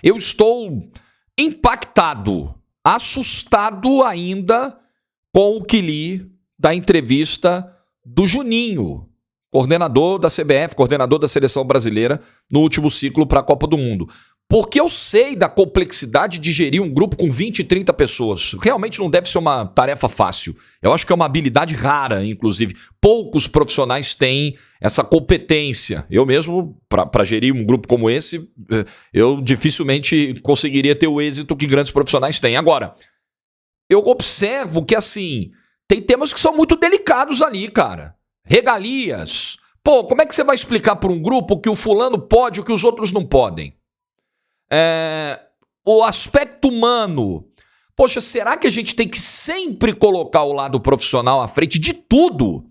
Eu estou impactado, assustado ainda com o que li da entrevista do Juninho, coordenador da CBF, coordenador da Seleção Brasileira no último ciclo para a Copa do Mundo. Porque eu sei da complexidade de gerir um grupo com 20 e 30 pessoas. Realmente não deve ser uma tarefa fácil. Eu acho que é uma habilidade rara, inclusive. Poucos profissionais têm essa competência. Eu mesmo, para gerir um grupo como esse, eu dificilmente conseguiria ter o êxito que grandes profissionais têm. Agora, eu observo que, assim, tem temas que são muito delicados ali, cara. Regalias. Pô, como é que você vai explicar para um grupo que o fulano pode e o que os outros não podem? O aspecto humano. Poxa, será que a gente tem que sempre colocar o lado profissional à frente de tudo?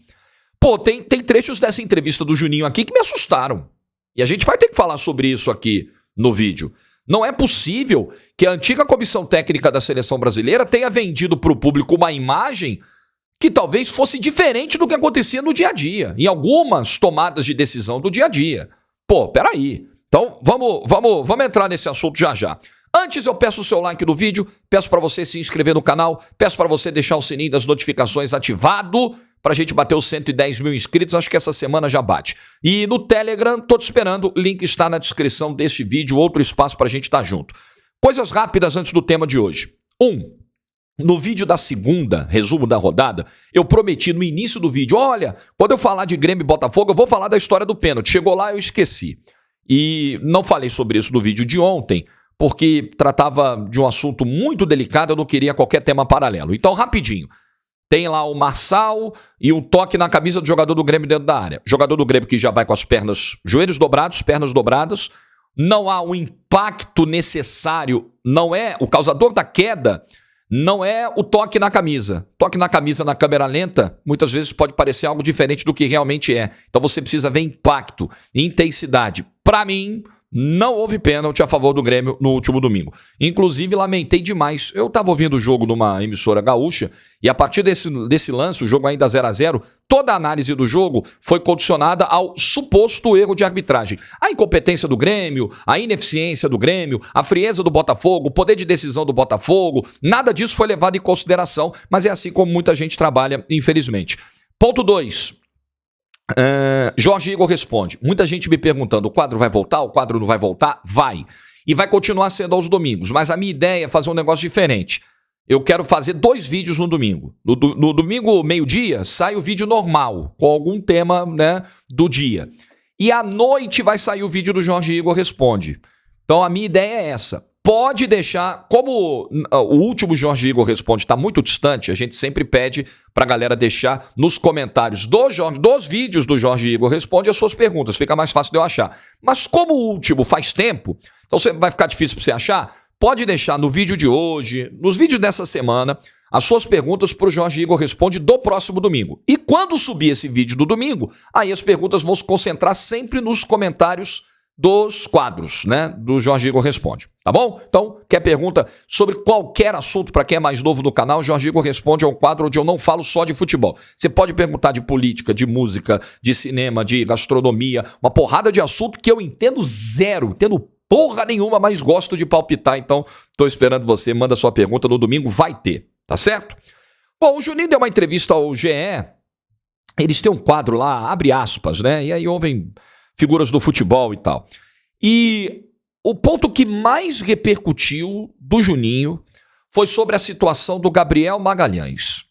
Pô, tem trechos dessa entrevista do Juninho aqui que me assustaram. E a gente vai ter que falar sobre isso aqui no vídeo. Não é possível que a antiga comissão técnica da Seleção Brasileira tenha vendido para o público uma imagem que talvez fosse diferente do que acontecia no dia a dia, em algumas tomadas de decisão do dia a dia. Pô, peraí. Então, vamos entrar nesse assunto já já. Antes, eu peço o seu like no vídeo, peço para você se inscrever no canal, peço para você deixar o sininho das notificações ativado para a gente bater os 110 mil inscritos, acho que essa semana já bate. E no Telegram, tô te esperando, o link está na descrição deste vídeo, outro espaço para a gente estar junto. Coisas rápidas antes do tema de hoje. No vídeo da segunda, resumo da rodada, eu prometi no início do vídeo, olha, quando eu falar de Grêmio e Botafogo, eu vou falar da história do pênalti. Chegou lá, eu esqueci. E não falei sobre isso no vídeo de ontem, porque tratava de um assunto muito delicado, eu não queria qualquer tema paralelo. Então, rapidinho, tem lá o Marçal e um toque na camisa do jogador do Grêmio dentro da área. Jogador do Grêmio que já vai com as pernas, joelhos dobrados, pernas dobradas, não há o impacto necessário, não é o causador da queda, não é o toque na camisa. Toque na camisa na câmera lenta, muitas vezes pode parecer algo diferente do que realmente é. Então você precisa ver impacto, intensidade. Para mim, não houve pênalti a favor do Grêmio no último domingo. Inclusive, lamentei demais. Eu estava ouvindo o jogo numa emissora gaúcha e a partir desse lance, o jogo ainda 0-0, toda a análise do jogo foi condicionada ao suposto erro de arbitragem. A incompetência do Grêmio, a ineficiência do Grêmio, a frieza do Botafogo, o poder de decisão do Botafogo, nada disso foi levado em consideração, mas é assim como muita gente trabalha, infelizmente. Ponto 2. Jorge Igor responde. Muita gente me perguntando, o quadro vai voltar? O quadro não vai voltar? Vai. E vai continuar sendo aos domingos. Mas a minha ideia é fazer um negócio diferente. Eu quero fazer 2 vídeos no domingo. No domingo, meio-dia, sai o vídeo normal, com algum tema, né, do dia. E à noite vai sair o vídeo do Jorge Igor Responde. Então a minha ideia é essa. Pode deixar, como o último Jorge Igor Responde está muito distante, a gente sempre pede para a galera deixar nos comentários dos vídeos do Jorge Igor Responde as suas perguntas, fica mais fácil de eu achar. Mas como o último faz tempo, então vai ficar difícil para você achar, pode deixar no vídeo de hoje, nos vídeos dessa semana, as suas perguntas para o Jorge Igor Responde do próximo domingo. E quando subir esse vídeo do domingo, aí as perguntas vão se concentrar sempre nos comentários dos quadros, né, do Jorge Igor Responde, tá bom? Então, quer pergunta sobre qualquer assunto para quem é mais novo no canal, Jorge Igor Responde é um quadro onde eu não falo só de futebol. Você pode perguntar de política, de música, de cinema, de gastronomia, uma porrada de assunto que eu entendo zero, entendo porra nenhuma, mas gosto de palpitar, então tô esperando você, manda sua pergunta no domingo, vai ter, tá certo? Bom, o Juninho deu uma entrevista ao GE, eles têm um quadro lá, abre aspas, né, e aí ouvem figuras do futebol e tal. E o ponto que mais repercutiu do Juninho foi sobre a situação do Gabriel Magalhães.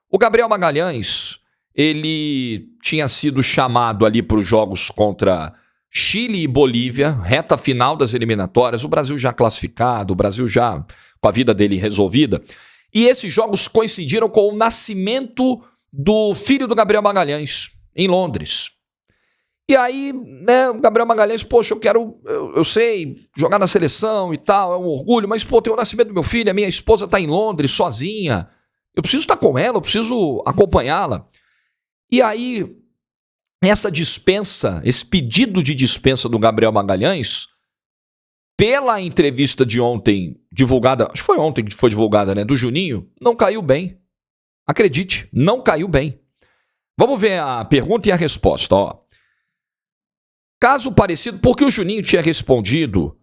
O Gabriel Magalhães, ele tinha sido chamado ali para os jogos contra Chile e Bolívia, reta final das eliminatórias, o Brasil já classificado, o Brasil já com a vida dele resolvida. E esses jogos coincidiram com o nascimento do filho do Gabriel Magalhães, em Londres. E aí, né, o Gabriel Magalhães, poxa, eu sei, jogar na seleção e tal, é um orgulho, mas, pô, tem o nascimento do meu filho, a minha esposa tá em Londres, sozinha, eu preciso estar com ela, eu preciso acompanhá-la. E aí, essa dispensa, esse pedido de dispensa do Gabriel Magalhães, pela entrevista de ontem, divulgada, acho que foi ontem que foi divulgada, né, do Juninho, não caiu bem. Acredite, não caiu bem. Vamos ver a pergunta e a resposta, ó. Caso parecido, porque o Juninho tinha respondido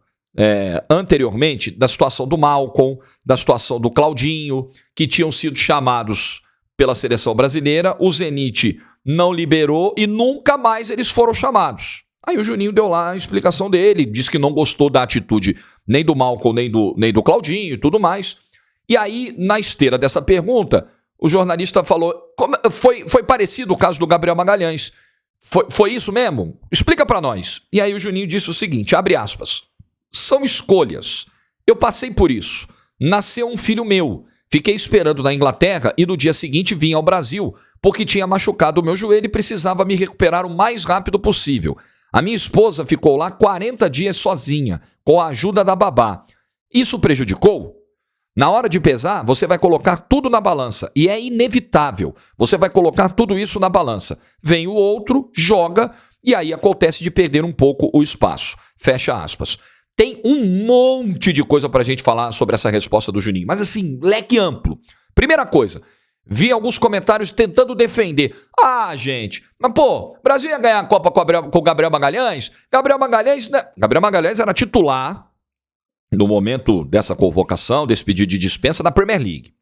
anteriormente da situação do Malcom, da situação do Claudinho, que tinham sido chamados pela seleção brasileira, o Zenit não liberou e nunca mais eles foram chamados. Aí o Juninho deu lá a explicação dele, disse que não gostou da atitude nem do Malcom, nem do Claudinho e tudo mais. E aí, na esteira dessa pergunta, o jornalista falou, foi parecido o caso do Gabriel Magalhães. Foi isso mesmo? Explica pra nós. E aí o Juninho disse o seguinte, abre aspas, são escolhas. Eu passei por isso. Nasceu um filho meu. Fiquei esperando na Inglaterra e no dia seguinte vim ao Brasil, porque tinha machucado o meu joelho e precisava me recuperar o mais rápido possível. A minha esposa ficou lá 40 dias sozinha, com a ajuda da babá. Isso prejudicou? Na hora de pesar, você vai colocar tudo na balança, e é inevitável. Você vai colocar tudo isso na balança. Vem o outro, joga, e aí acontece de perder um pouco o espaço. Fecha aspas. Tem um monte de coisa pra gente falar sobre essa resposta do Juninho, mas assim, leque amplo. Primeira coisa, vi alguns comentários tentando defender. Ah, gente, mas pô, o Brasil ia ganhar a Copa com o Gabriel Magalhães? Gabriel Magalhães era titular no momento dessa convocação, desse pedido de dispensa na Premier League.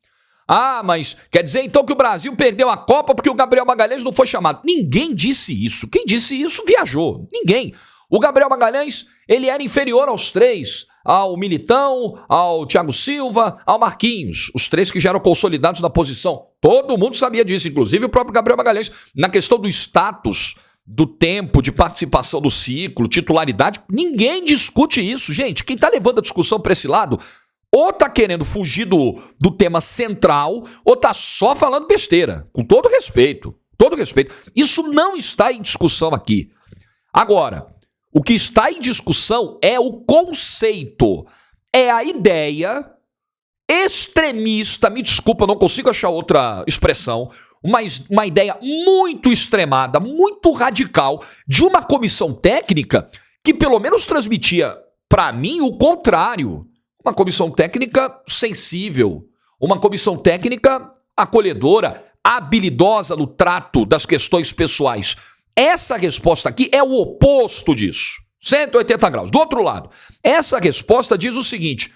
Ah, mas quer dizer então que o Brasil perdeu a Copa porque o Gabriel Magalhães não foi chamado? Ninguém disse isso. Quem disse isso viajou. Ninguém. O Gabriel Magalhães, ele era inferior aos três, ao Militão, ao Thiago Silva, ao Marquinhos, os três que já eram consolidados na posição. Todo mundo sabia disso, inclusive o próprio Gabriel Magalhães, na questão do status, do tempo de participação do ciclo, titularidade, ninguém discute isso, gente. Quem tá levando a discussão para esse lado, ou tá querendo fugir do tema central, ou tá só falando besteira, com todo respeito, Isso não está em discussão aqui. Agora, o que está em discussão é o conceito, é a ideia extremista, me desculpa, não consigo achar outra expressão, mas uma ideia muito extremada, muito radical, de uma comissão técnica que pelo menos transmitia para mim o contrário. Uma comissão técnica sensível, uma comissão técnica acolhedora, habilidosa no trato das questões pessoais. Essa resposta aqui é o oposto disso. 180 graus. Do outro lado, essa resposta diz o seguinte: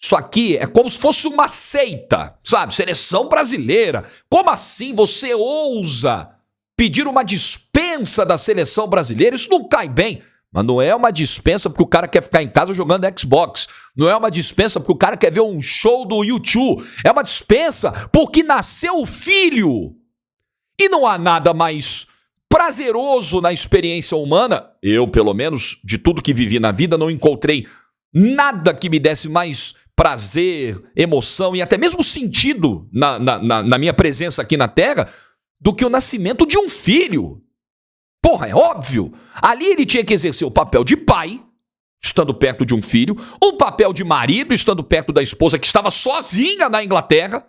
isso aqui é como se fosse uma seita, sabe? Seleção brasileira. Como assim você ousa pedir uma dispensa da seleção brasileira? Isso não cai bem. Mas não é uma dispensa porque o cara quer ficar em casa jogando Xbox. Não é uma dispensa porque o cara quer ver um show do YouTube. É uma dispensa porque nasceu o filho. E não há nada mais prazeroso na experiência humana. Eu, pelo menos, de tudo que vivi na vida, não encontrei nada que me desse mais prazer, emoção e até mesmo sentido na minha presença aqui na Terra do que o nascimento de um filho. Porra, é óbvio. Ali ele tinha que exercer o papel de pai, estando perto de um filho, o papel de marido, estando perto da esposa que estava sozinha na Inglaterra.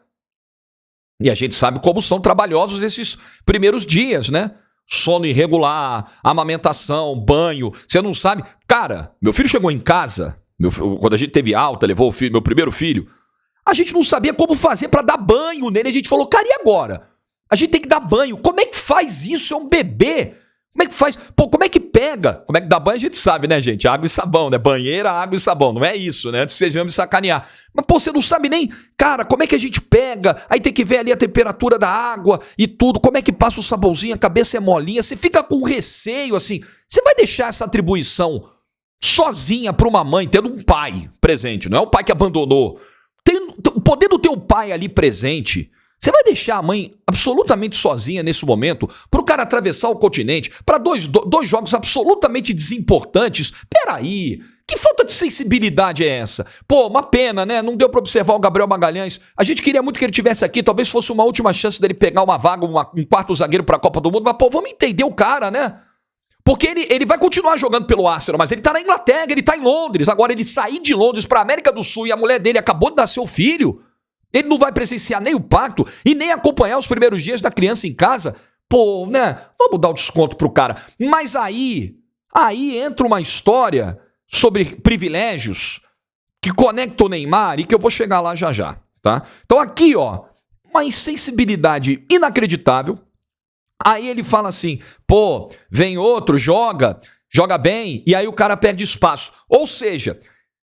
E a gente sabe como são trabalhosos esses primeiros dias, né? Sono irregular, amamentação, banho. Você não sabe. Cara, meu filho chegou em casa, quando a gente teve alta, levou o filho, meu primeiro filho, a gente não sabia como fazer pra dar banho nele. A gente falou, cara, e agora? A gente tem que dar banho. Como é que faz isso? É um bebê. Como é que faz? Pô, como é que pega? Como é que dá banho a gente sabe, né, gente? Água e sabão, né? Banheira, água e sabão. Não é isso, né? Antes vocês vão me sacanear. Mas, pô, você não sabe nem... Cara, como é que a gente pega? Aí tem que ver ali a temperatura da água e tudo. Como é que passa o sabãozinho? A cabeça é molinha. Você fica com receio, assim. Você vai deixar essa atribuição sozinha pra uma mãe, tendo um pai presente. Não é o pai que abandonou. Podendo ter o pai ali presente... Você vai deixar a mãe absolutamente sozinha nesse momento para o cara atravessar o continente para dois jogos absolutamente desimportantes? Peraí, que falta de sensibilidade é essa? Pô, uma pena, né? Não deu para observar o Gabriel Magalhães. A gente queria muito que ele estivesse aqui, talvez fosse uma última chance dele pegar uma vaga, um quarto zagueiro para a Copa do Mundo, mas pô, vamos entender o cara, né? Porque ele vai continuar jogando pelo Arsenal, mas ele tá na Inglaterra, ele tá em Londres. Agora ele sair de Londres para América do Sul e a mulher dele acabou de nascer o filho... Ele não vai presenciar nem o pacto e nem acompanhar os primeiros dias da criança em casa. Pô, né? Vamos dar o desconto pro cara. Mas aí entra uma história sobre privilégios que conecta o Neymar e que eu vou chegar lá já já, tá? Então aqui, ó, uma insensibilidade inacreditável. Aí ele fala assim, pô, vem outro, joga bem, e aí o cara perde espaço. Ou seja...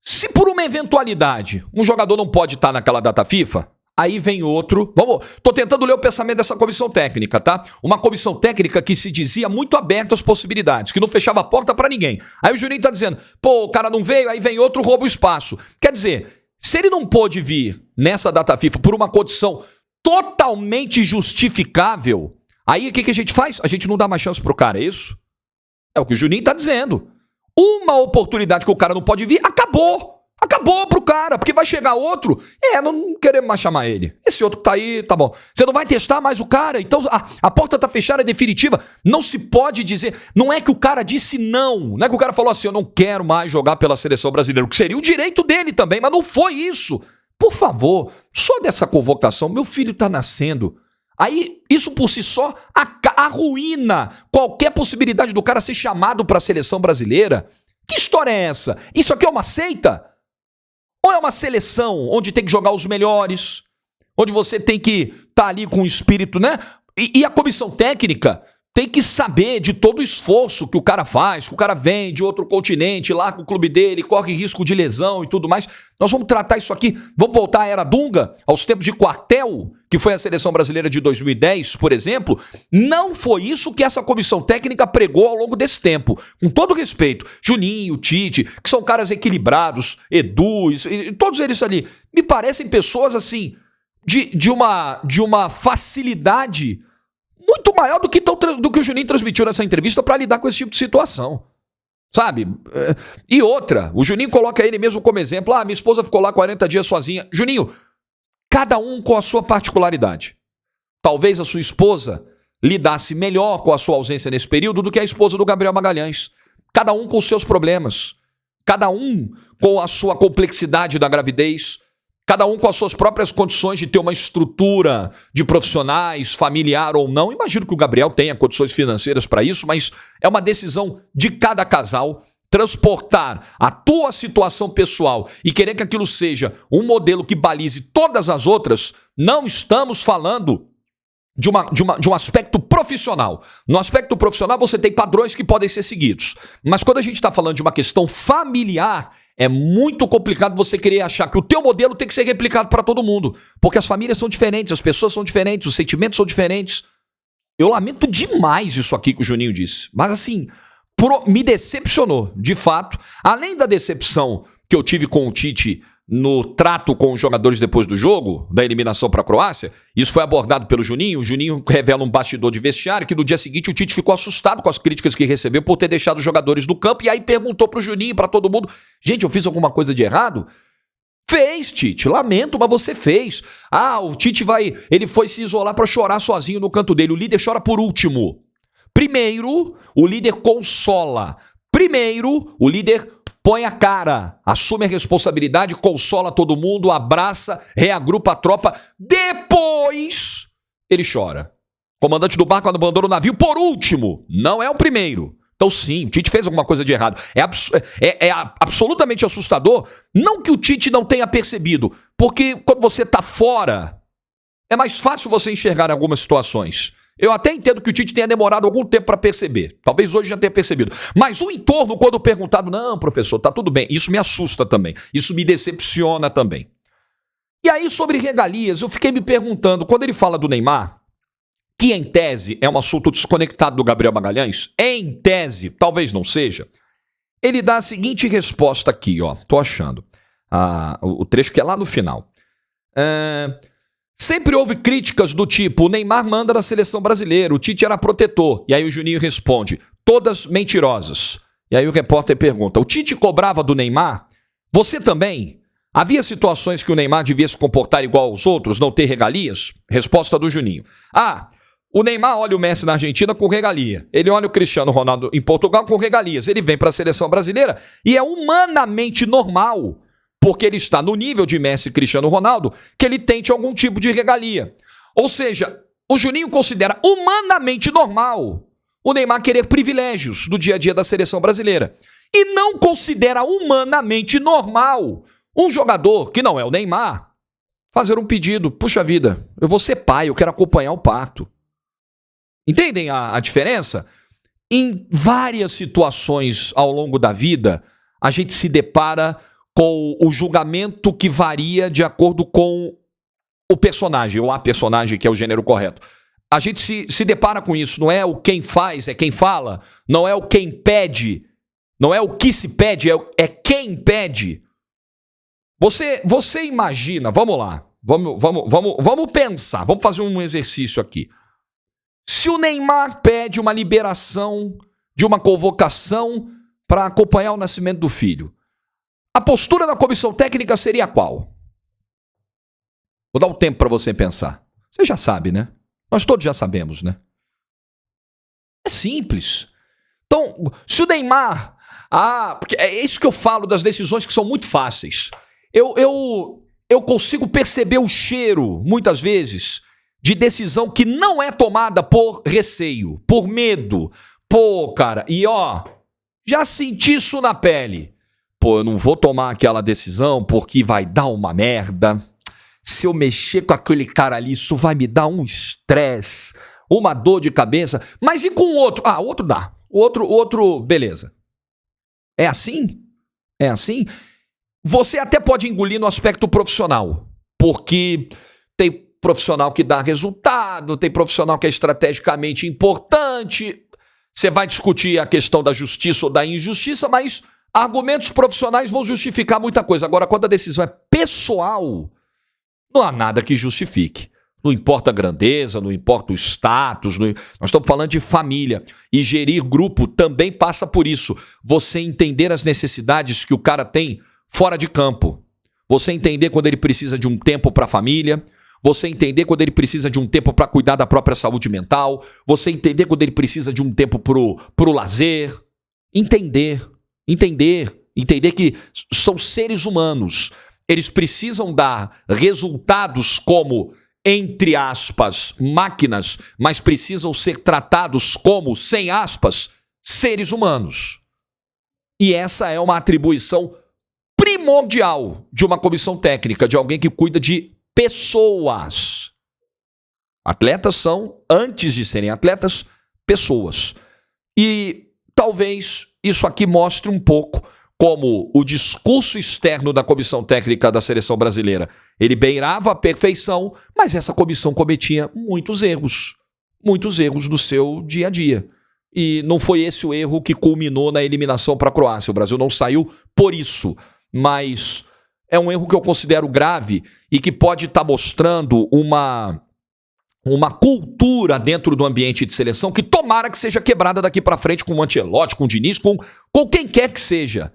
Se por uma eventualidade um jogador não pode estar naquela data FIFA, aí vem outro. Tô tentando ler o pensamento dessa comissão técnica, tá? Uma comissão técnica que se dizia muito aberta às possibilidades, que não fechava a porta pra ninguém. Aí o Juninho tá dizendo, pô, o cara não veio, aí vem outro, rouba o espaço. Quer dizer, se ele não pôde vir nessa data FIFA por uma condição totalmente justificável, aí o que a gente faz? A gente não dá mais chance pro cara, é isso? É o que o Juninho tá dizendo. Uma oportunidade que o cara não pode vir, acabou. Acabou pro cara, porque vai chegar outro. Não queremos mais chamar ele. Esse outro que tá aí, tá bom. Você não vai testar mais o cara, então a porta tá fechada, é definitiva. Não se pode dizer. Não é que o cara disse não. Não é que o cara falou assim, eu não quero mais jogar pela seleção brasileira. O que seria o direito dele também, mas não foi isso. Por favor, só dessa convocação, meu filho tá nascendo. Aí, isso por si só arruína qualquer possibilidade do cara ser chamado pra seleção brasileira. Que história é essa? Isso aqui é uma seita? Ou é uma seleção onde tem que jogar os melhores, onde você tem que estar ali com o espírito, né? E a comissão técnica tem que saber de todo o esforço que o cara faz, que o cara vem de outro continente lá com o clube dele, corre risco de lesão e tudo mais. Nós vamos tratar isso aqui, vamos voltar à era Dunga, aos tempos de quartel, que foi a seleção brasileira de 2010, por exemplo. Não foi isso que essa comissão técnica pregou ao longo desse tempo. Com todo respeito, Juninho, Tite, que são caras equilibrados, Edu, todos eles ali, me parecem pessoas assim, de uma facilidade muito maior do que o Juninho transmitiu nessa entrevista para lidar com esse tipo de situação. Sabe? E outra, o Juninho coloca ele mesmo como exemplo. Minha esposa ficou lá 40 dias sozinha. Juninho, cada um com a sua particularidade. Talvez a sua esposa lidasse melhor com a sua ausência nesse período do que a esposa do Gabriel Magalhães. Cada um com os seus problemas. Cada um com a sua complexidade da gravidez. Cada um com as suas próprias condições de ter uma estrutura de profissionais, familiar ou não. Imagino que o Gabriel tenha condições financeiras para isso, mas é uma decisão de cada casal transportar a tua situação pessoal e querer que aquilo seja um modelo que balize todas as outras. Não estamos falando de um aspecto profissional. No aspecto profissional você tem padrões que podem ser seguidos. Mas quando a gente está falando de uma questão familiar, é muito complicado você querer achar que o teu modelo tem que ser replicado para todo mundo. Porque as famílias são diferentes, as pessoas são diferentes, os sentimentos são diferentes. Eu lamento demais isso aqui que o Juninho disse. Mas assim, me decepcionou, de fato. Além da decepção que eu tive com o Tite no trato com os jogadores depois do jogo, da eliminação para a Croácia, isso foi abordado pelo Juninho. O Juninho revela um bastidor de vestiário que no dia seguinte o Tite ficou assustado com as críticas que recebeu por ter deixado os jogadores do campo e aí perguntou pro Juninho, para todo mundo, gente, eu fiz alguma coisa de errado? Fez, Tite, lamento, mas você fez. O Tite ele foi se isolar para chorar sozinho no canto dele. O líder chora por último. Primeiro, o líder consola. Primeiro, o líder põe a cara, assume a responsabilidade, consola todo mundo, abraça, reagrupa a tropa. Depois, ele chora. Comandante do barco abandona o navio por último. Não é o primeiro. Então sim, o Tite fez alguma coisa de errado. É absolutamente assustador. Não que o Tite não tenha percebido. Porque quando você está fora, é mais fácil você enxergar algumas situações. Eu até entendo que o Tite tenha demorado algum tempo para perceber. Talvez hoje já tenha percebido. Mas o entorno, quando perguntado, não, professor, tá tudo bem. Isso me assusta também. Isso me decepciona também. E aí, sobre regalias, eu fiquei me perguntando, quando ele fala do Neymar, que em tese é um assunto desconectado do Gabriel Magalhães, em tese, talvez não seja, ele dá a seguinte resposta aqui, ó. Tô achando. O trecho que é lá no final. Sempre houve críticas do tipo, o Neymar manda na seleção brasileira, o Tite era protetor. E aí o Juninho responde, todas mentirosas. E aí o repórter pergunta, o Tite cobrava do Neymar? Você também? Havia situações que o Neymar devia se comportar igual aos outros, não ter regalias? Resposta do Juninho. O Neymar olha o Messi na Argentina com regalia. Ele olha o Cristiano Ronaldo em Portugal com regalias. Ele vem para a seleção brasileira e é humanamente normal, porque ele está no nível de Messi e Cristiano Ronaldo, que ele tente algum tipo de regalia. Ou seja, o Juninho considera humanamente normal o Neymar querer privilégios do dia a dia da seleção brasileira. E não considera humanamente normal um jogador, que não é o Neymar, fazer um pedido. Puxa vida, eu vou ser pai, eu quero acompanhar o parto. Entendem a diferença? Em várias situações ao longo da vida, a gente se depara com o julgamento que varia de acordo com o personagem, ou a personagem, que é o gênero correto. A gente se depara com isso, não é o quem faz, é quem fala, não é o quem pede, não é o que se pede, é quem pede. Você imagina, vamos lá, vamos pensar, vamos fazer um exercício aqui. Se o Neymar pede uma liberação de uma convocação para acompanhar o nascimento do filho, a postura da comissão técnica seria qual? Vou dar um tempo para você pensar. Você já sabe, né? Nós todos já sabemos, né? É simples. Então, se o Neymar... porque é isso que eu falo das decisões que são muito fáceis. Eu consigo perceber o cheiro, muitas vezes, de decisão que não é tomada por receio, por medo. Pô, cara, já senti isso na pele. Pô, eu não vou tomar aquela decisão porque vai dar uma merda. Se eu mexer com aquele cara ali, isso vai me dar um estresse, uma dor de cabeça. Mas e com o outro? O outro dá. O outro, beleza. É assim? É assim? Você até pode engolir no aspecto profissional, porque tem profissional que dá resultado, tem profissional que é estrategicamente importante. Você vai discutir a questão da justiça ou da injustiça, mas argumentos profissionais vão justificar muita coisa. Agora, quando a decisão é pessoal, não há nada que justifique. Não importa a grandeza, não importa o status. Nós estamos falando de família. E gerir grupo também passa por isso. Você entender as necessidades que o cara tem fora de campo. Você entender quando ele precisa de um tempo para a família. Você entender quando ele precisa de um tempo para cuidar da própria saúde mental. Você entender quando ele precisa de um tempo pro lazer. Entender que são seres humanos. Eles precisam dar resultados como, entre aspas, máquinas, mas precisam ser tratados como, sem aspas, seres humanos. E essa é uma atribuição primordial de uma comissão técnica, de alguém que cuida de pessoas. Atletas são, antes de serem atletas, pessoas. E talvez isso aqui mostre um pouco como o discurso externo da comissão técnica da seleção brasileira, ele beirava a perfeição, mas essa comissão cometia muitos erros no seu dia a dia. E não foi esse o erro que culminou na eliminação para a Croácia. O Brasil não saiu por isso, mas é um erro que eu considero grave e que pode estar mostrando uma cultura dentro do ambiente de seleção que tomara que seja quebrada daqui para frente com o Ancelotti, com o Diniz, com quem quer que seja.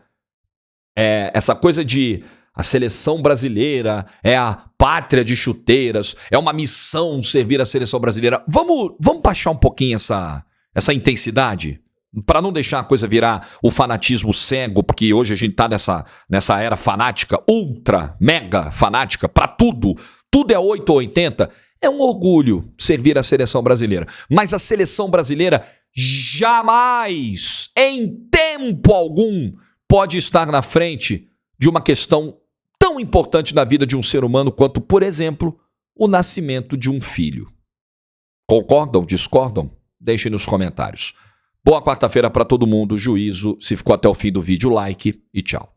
Essa coisa de a seleção brasileira é a pátria de chuteiras, é uma missão servir a seleção brasileira. Vamos baixar um pouquinho essa intensidade, para não deixar a coisa virar o fanatismo cego, porque hoje a gente tá nessa era fanática, ultra, mega fanática, para tudo é 8 ou 80. É um orgulho servir a seleção brasileira, mas a seleção brasileira jamais, em tempo algum, pode estar na frente de uma questão tão importante na vida de um ser humano quanto, por exemplo, o nascimento de um filho. Concordam? Discordam? Deixem nos comentários. Boa quarta-feira para todo mundo. Juízo. Se ficou até o fim do vídeo, like e tchau.